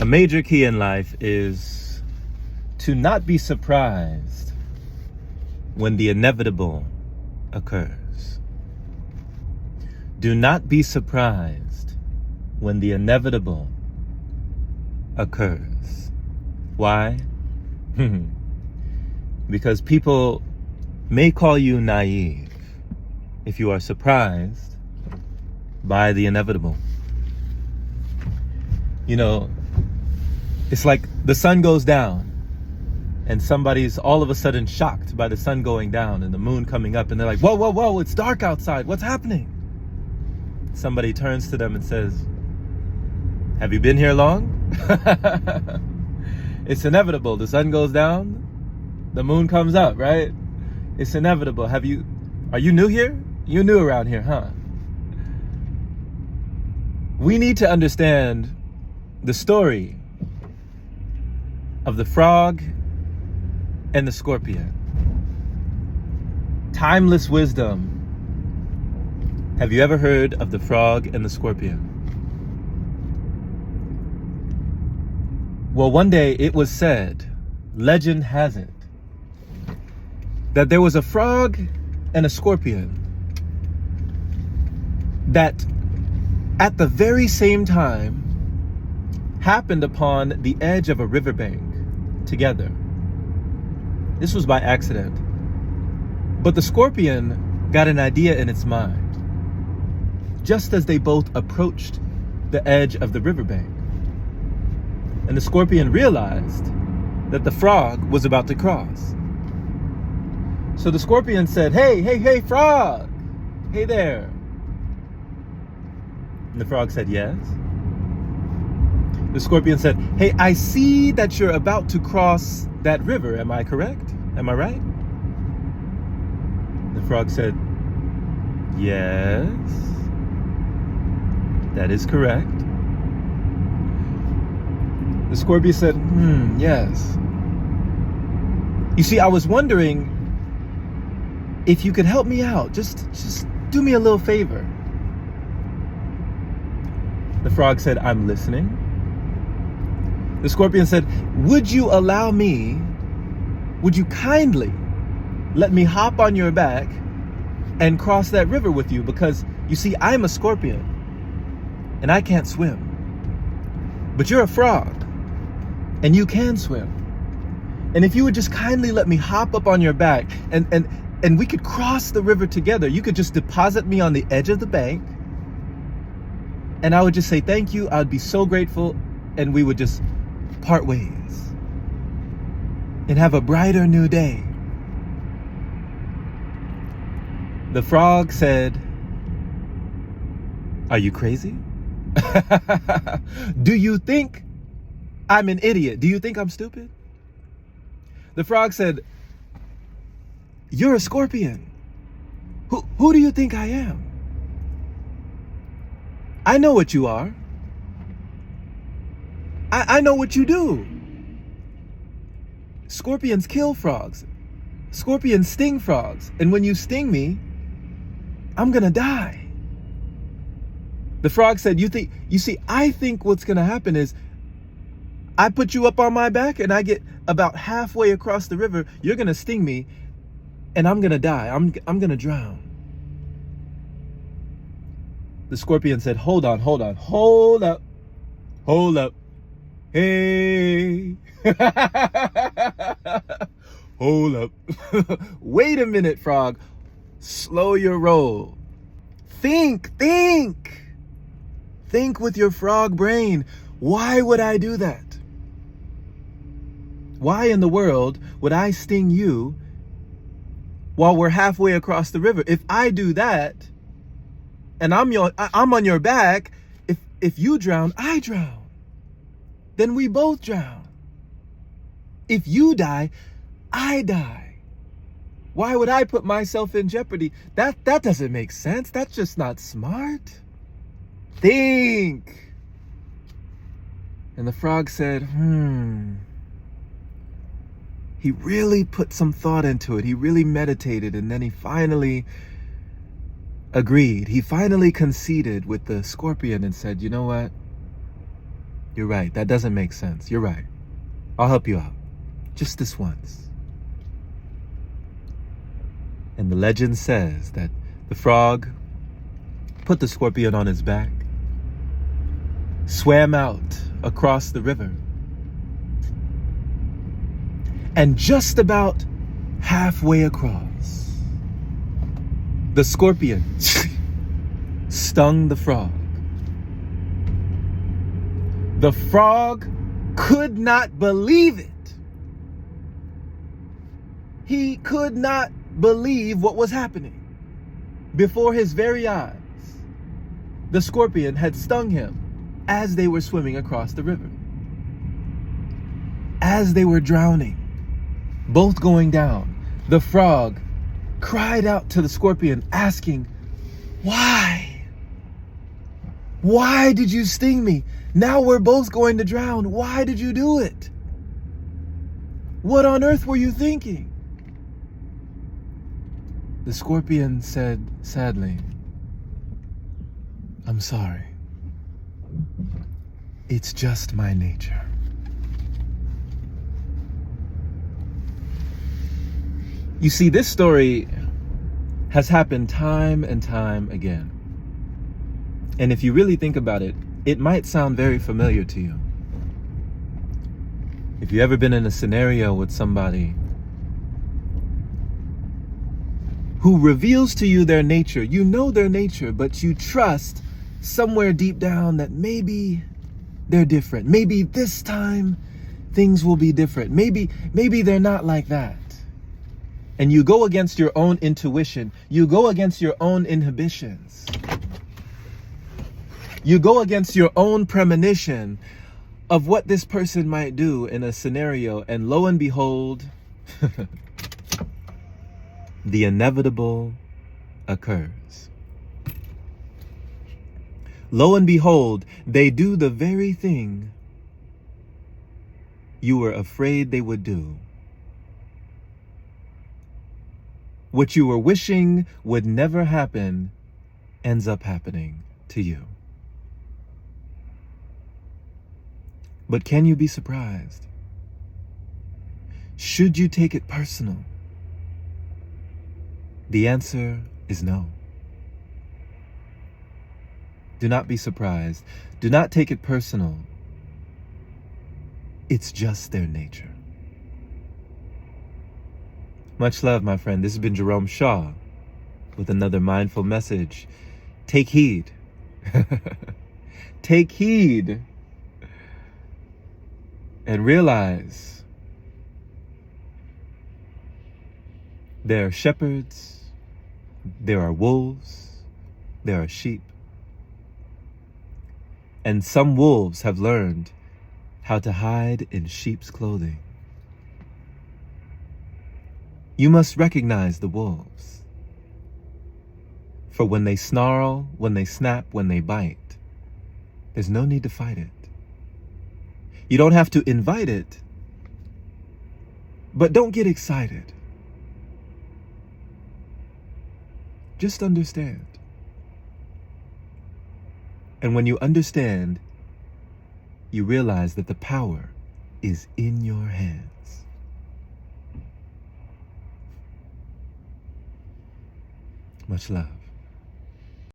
A major key in life is to not be surprised when the inevitable occurs. Do not be surprised when the inevitable occurs. Why? Because people may call you naive if you are surprised by the inevitable. You know, it's like the sun goes down and somebody's all of a sudden shocked by the sun going down and the moon coming up, and they're like, whoa, whoa, whoa, it's dark outside. What's happening? Somebody turns to them and says, have you been here long? It's inevitable. The sun goes down, the moon comes up, right? It's inevitable. Are you new here? You're new around here, huh? We need to understand the story of the frog and the scorpion. Timeless wisdom. Have you ever heard of the frog and the scorpion? Well, one day it was said, legend has it, that there was a frog and a scorpion that at the very same time happened upon the edge of a riverbank together. This was by accident. But the scorpion got an idea in its mind just as they both approached the edge of the riverbank. And the scorpion realized that the frog was about to cross. So the scorpion said, hey, frog! Hey there. And the frog said, yes. The scorpion said, hey, I see that you're about to cross that river. Am I correct? Am I right? The frog said, yes, that is correct. The scorpion said, yes. You see, I was wondering if you could help me out. Just do me a little favor. The frog said, I'm listening. The scorpion said, would you kindly let me hop on your back and cross that river with you? Because you see, I'm a scorpion and I can't swim. But you're a frog and you can swim. And if you would just kindly let me hop up on your back and we could cross the river together, you could just deposit me on the edge of the bank and I would just say thank you. I would be so grateful, and we would just part ways and have a brighter new day. The frog said, are you crazy? Do you think I'm an idiot? Do you think I'm stupid? The frog said, you're a scorpion. Who do you think I am? I know what you are. I know what you do. Scorpions kill frogs. Scorpions sting frogs. And when you sting me, I'm gonna die. The frog said, you see, I think what's gonna happen is I put you up on my back and I get about halfway across the river, you're gonna sting me and I'm gonna die. I'm gonna drown. The scorpion said, hold up. Hey, hold up. Wait a minute, frog. Slow your roll. Think with your frog brain. Why would I do that? Why in the world would I sting you while we're halfway across the river? If I do that and I'm on your back, if you drown, I drown. Then we both drown. If you die, I die. Why would I put myself in jeopardy? That doesn't make sense. That's just not smart. Think. And the frog said, He really put some thought into it. He really meditated, and then he finally agreed. He finally conceded with the scorpion and said, you know what? You're right. That doesn't make sense. You're right. I'll help you out. Just this once. And the legend says that the frog put the scorpion on his back, swam out across the river, and just about halfway across, the scorpion stung the frog. The frog could not believe it. He could not believe what was happening. Before his very eyes, the scorpion had stung him as they were swimming across the river. As they were drowning, both going down, the frog cried out to the scorpion, asking, "Why? Why did you sting me? Now we're both going to drown. Why did you do it? What on earth were you thinking?" The scorpion said sadly, "I'm sorry. It's just my nature." You see, this story has happened time and time again. And if you really think about it, it might sound very familiar to you. If you've ever been in a scenario with somebody who reveals to you their nature, you know their nature, but you trust somewhere deep down that maybe they're different. Maybe this time things will be different. Maybe they're not like that. And you go against your own intuition. You go against your own inhibitions. You go against your own premonition of what this person might do in a scenario, and lo and behold, the inevitable occurs. Lo and behold, they do the very thing you were afraid they would do. What you were wishing would never happen ends up happening to you. But can you be surprised? Should you take it personal? The answer is no. Do not be surprised. Do not take it personal. It's just their nature. Much love, my friend. This has been Jerome Shaw with another mindful message. Take heed. Take heed. And realize there are shepherds, there are wolves, there are sheep. And some wolves have learned how to hide in sheep's clothing. You must recognize the wolves. For when they snarl, when they snap, when they bite, there's no need to fight it. You don't have to invite it, but don't get excited. Just understand. And when you understand, you realize that the power is in your hands. Much love.